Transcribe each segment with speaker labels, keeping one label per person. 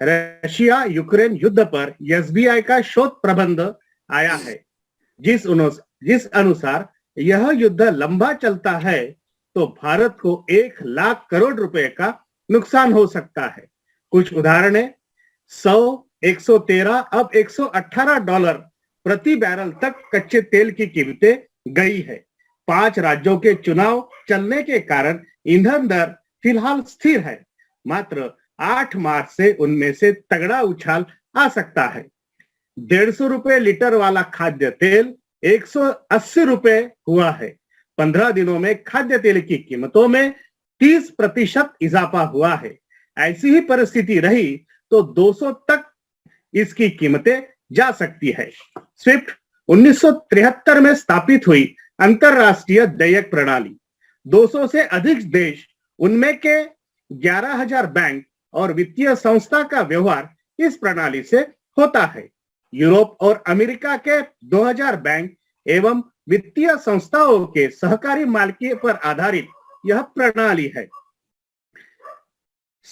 Speaker 1: Russia Ukraine युद्ध पर SBI का शोध प्रबंध आया है, जिस अनुसार यह युद्ध लंबा चलता है तो भारत को 1 लाख करोड़ रुपए का नुकसान हो सकता है। कुछ उदाहरण: 100, 113, अब $118 प्रति बैरल तक कच्चे तेल की कीमतें गई है। 5 राज्यों के चुनाव चलने के कारण ईंधन दर फिलहाल स्थिर है, मात्र 8 मार्च से उनमें से तगड़ा उछाल आ सकता है। 150 रुपए लीटर वाला खाद्य तेल 180 रुपए हुआ है। 15 दिनों में खाद्य तेल की कीमतों में 30% इजाफा हुआ है। ऐसी ही परिस्थिति रही तो 200 तक इसकी कीमतें जा सकती है। स्विफ्ट 1973 में स्थापित हुई अंतरराष्ट्रीय देयक प्रणाली। 200 से अधिक देश, उनमें के 11,000 बैंक और वित्तीय संस्था का व्यवहार इस प्रणाली से होता है। यूरोप और अमेरिका के 2000 बैंक एवं वित्तीय संस्थाओं के सहकारी मालिकी पर आधारित यह प्रणाली है।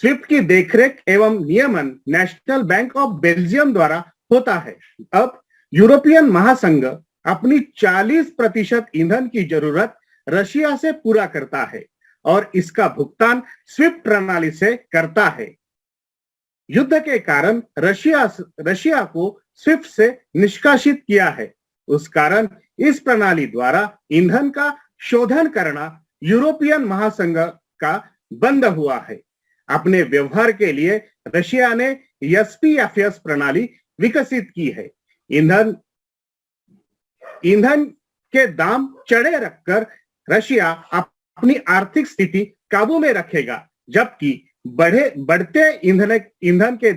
Speaker 1: स्विफ्ट की देखरेख एवं नियमन नेशनल बैंक ऑफ बेल्जियम द्वारा होता है। अब यूरोपियन महासंघ अपनी 40% ईंधन की जरूरत रशिया से पूरा करता है और इसका भुगतान स्विफ्ट प्रणाली से करता है। युद्ध के कारण रशिया को स्विफ्ट से निष्कासित किया है। उस कारण इस प्रणाली द्वारा ईंधन का शोधन करना यूरोपियन महासंघ का बंद हुआ है। अपने व्यवहार के लिए रशिया ने एसपीएफएस प्रणाली विकसित की है। ईंधन के दाम चढ़े रखकर रशिया अपनी आर्थिक स्थिति काबू में रखेगा, जबकि बढ़ते ईंधन के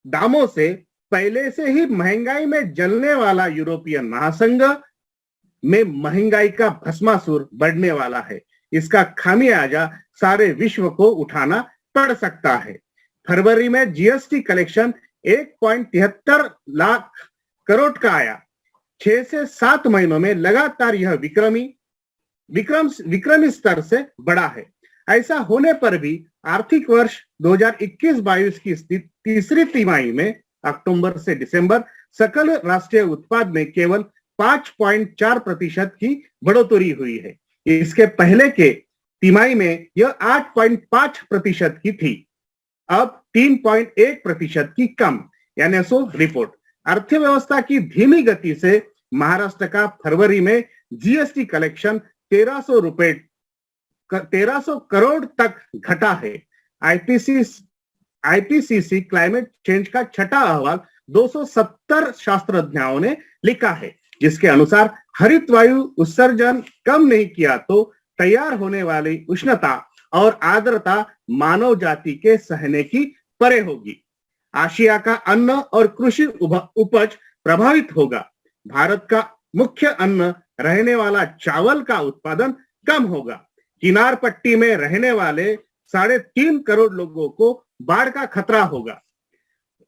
Speaker 1: दामों से पहले से ही महंगाई में जलने वाला यूरोपियन महासंघ में महंगाई का भस्मासुर बढ़ने वाला है। इसका खामियाजा सारे विश्व को उठाना पड़ सकता है। फरवरी में जीएसटी कलेक्शन 1.73 लाख करोड़ का आया। 6 से 7 महीनों में लगातार यह विक्रमी स्तर से बढ़ा है। ऐसा होने पर भी आर्थिक वर्ष 2021-22 की तीसरी तिमाही में अक्टूबर से दिसंबर सकल राष्ट्रीय उत्पाद में केवल 5.4% की बढ़ोतरी हुई है। इसके पहले के तिमाही में यह 8.5% की थी, अब 3.1% की कम, यानी सो रिपोर्ट। अर्थव्यवस्था की धीमी गति से महाराष्ट्र का फरवरी में जीएसटी कलेक्शन 1300 करोड़ तक घटा है। आईपीसीसी क्लाइमेट चेंज का छठा अहवाल 270 शास्त्रज्ञों ने लिखा है, जिसके अनुसार हरित वायु उत्सर्जन कम नहीं किया तो तैयार होने वाली उष्णता और आर्द्रता मानव जाति के सहने की परे होगी। आशिया का अन्न और कृषि उपज प्रभावित होगा। भारत का मुख्य अन्न रहने वाला चावल का उत्पादन कम होगा। किनार पट्टी में रहने वाले 3.5 करोड़ लोगों को बाढ़ का खतरा होगा।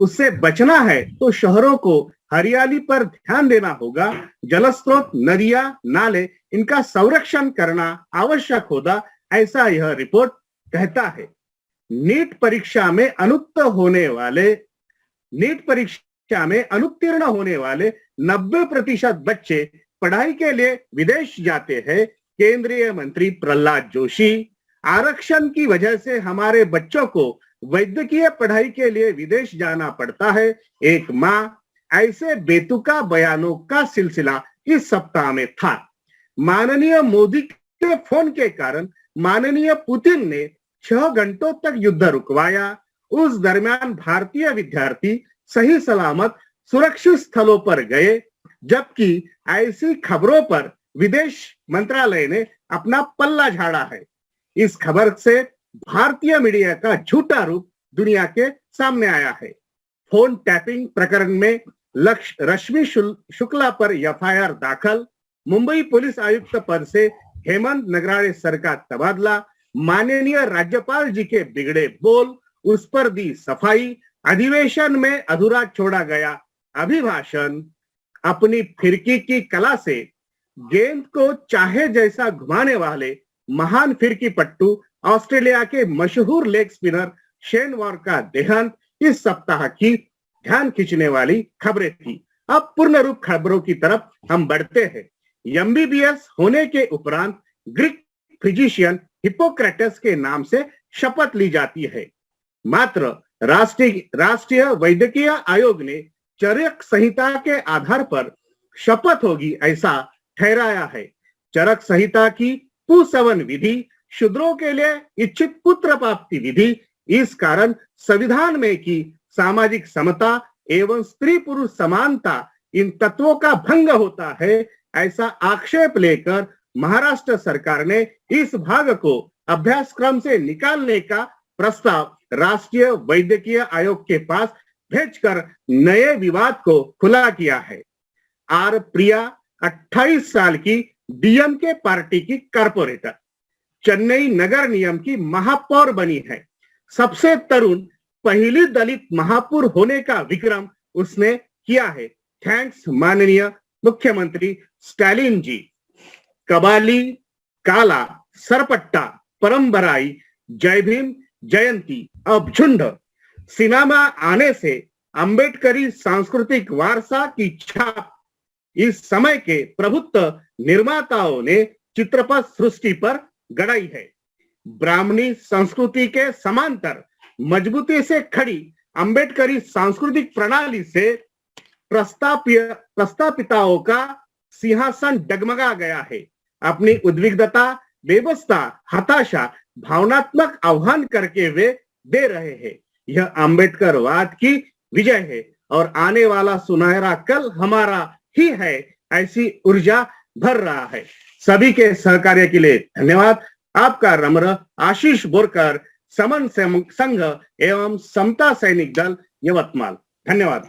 Speaker 1: उससे बचना है तो शहरों को हरियाली पर ध्यान देना होगा। जलस्रोत, नदियां, नाले, इनका संरक्षण करना आवश्यक होगा, ऐसा यह रिपोर्ट कहता है। नीट परीक्षा में अनुत्तीर्ण होने वाले 90% बच्चे पढ़ाई के लिए विदेश जाते हैं। केंद्रीय मंत्री प्रहलाद जोशी, आरक्षण की वजह से हमारे बच्चों को वैद्यकीय पढ़ाई के लिए विदेश जाना पड़ता है, एक मां, ऐसे बेतुका बयानों का सिलसिला इस सप्ताह में था। माननीय मोदी के फोन के कारण माननीय पुतिन ने 6 घंटों तक युद्ध रुकवाया। उस दरमियान भारतीय विद्यार्थी सही सलामत सुरक्षित स्थलों पर गए, जबकि ऐसी खबरों पर विदेश मंत्रालय ने अपना पल्ला झाड़ा है। इस खबर से भारतीय मीडिया का झूठा रूप दुनिया के सामने आया है। फोन टैपिंग प्रकरण में रश्मि शुक्ला पर एफआईआर दाखल। मुंबई पुलिस आयुक्त पद से हेमंत नगराळे सर का तबादला। माननीय राज्यपाल जी के बिगड़े बोल, उस पर दी सफाई। अधिवेशन में अधूरा छोड़ा गया अभिभाषण। अपनी फिरकी की कला से गेंद को चाहे जैसा घुमाने वाले महान फिरकी पट्टू ऑस्ट्रेलिया के मशहूर लेग स्पिनर शेनवार का देहांत इस सप्ताह की ध्यान खींचने वाली खबरें थी। अब पूर्ण रूप खबरों की तरफ हम बढ़ते हैं। एमबीबीएस होने के उपरांत ग्रीक फिजिशियन हिप्पोक्रेटस के नाम से शपथ ली जाती है। मात्र राष्ट्रीय वैद्यकीय आयोग ने चरक संहिता के आधार पर शपथ होगी ऐसा ठहराया है। चरक संहिता की पुंसवन विधि, शूद्रों के लिए इच्छित पुत्र प्राप्ति विधि, इस कारण संविधान में की सामाजिक समता एवं स्त्री पुरुष समानता, इन तत्वों का भंग होता है ऐसा आक्षेप लेकर महाराष्ट्र सरकार ने इस भाग को अभ्यासक्रम से निकालने का प्रस्ताव राष्ट्रीय वैद्यकीय आयोग के पास भेजकर नए विवाद को खुला किया है। आर प्रिया 28 साल की डीएमके पार्टी की कारपोरेटर, चेन्नई नगर निगम की महापौर बनी है। सबसे तरुण पहली दलित महापौर होने का विक्रम उसने किया है। थैंक्स माननीय मुख्यमंत्री स्टालिन जी। कबाली, काला, सरपट्टा, परम्पराई, जय भीम जयंती, अब झुंड सिनेमा आने से अंबेडकरी सांस्कृतिक वारसा की छाप इस समय के प्रभुत्व निर्माताओं ने चित्रपट सृष्टि पर गड़ाई है। ब्राह्मणी संस्कृति के समांतर मजबूती से खड़ी अंबेडकरी सांस्कृतिक प्रणाली से प्रस्तापिताओं का सिंहासन डगमगा गया है। अपनी उद्विग्नता, बेबस्ता, हताशा, भावनात्मक आह्वान करके वे दे रहे हैं। यह अंबेडकरवाद की विजय है और आने वाला सुनहरा कल हमारा ही है ऐसी ऊर्जा भर रहा है। सभी के सहकार्य के लिए धन्यवाद। आपका नम्र आशीष बोरकर, समन संघ एवं समता सैनिक दल, यवतमाल। धन्यवाद।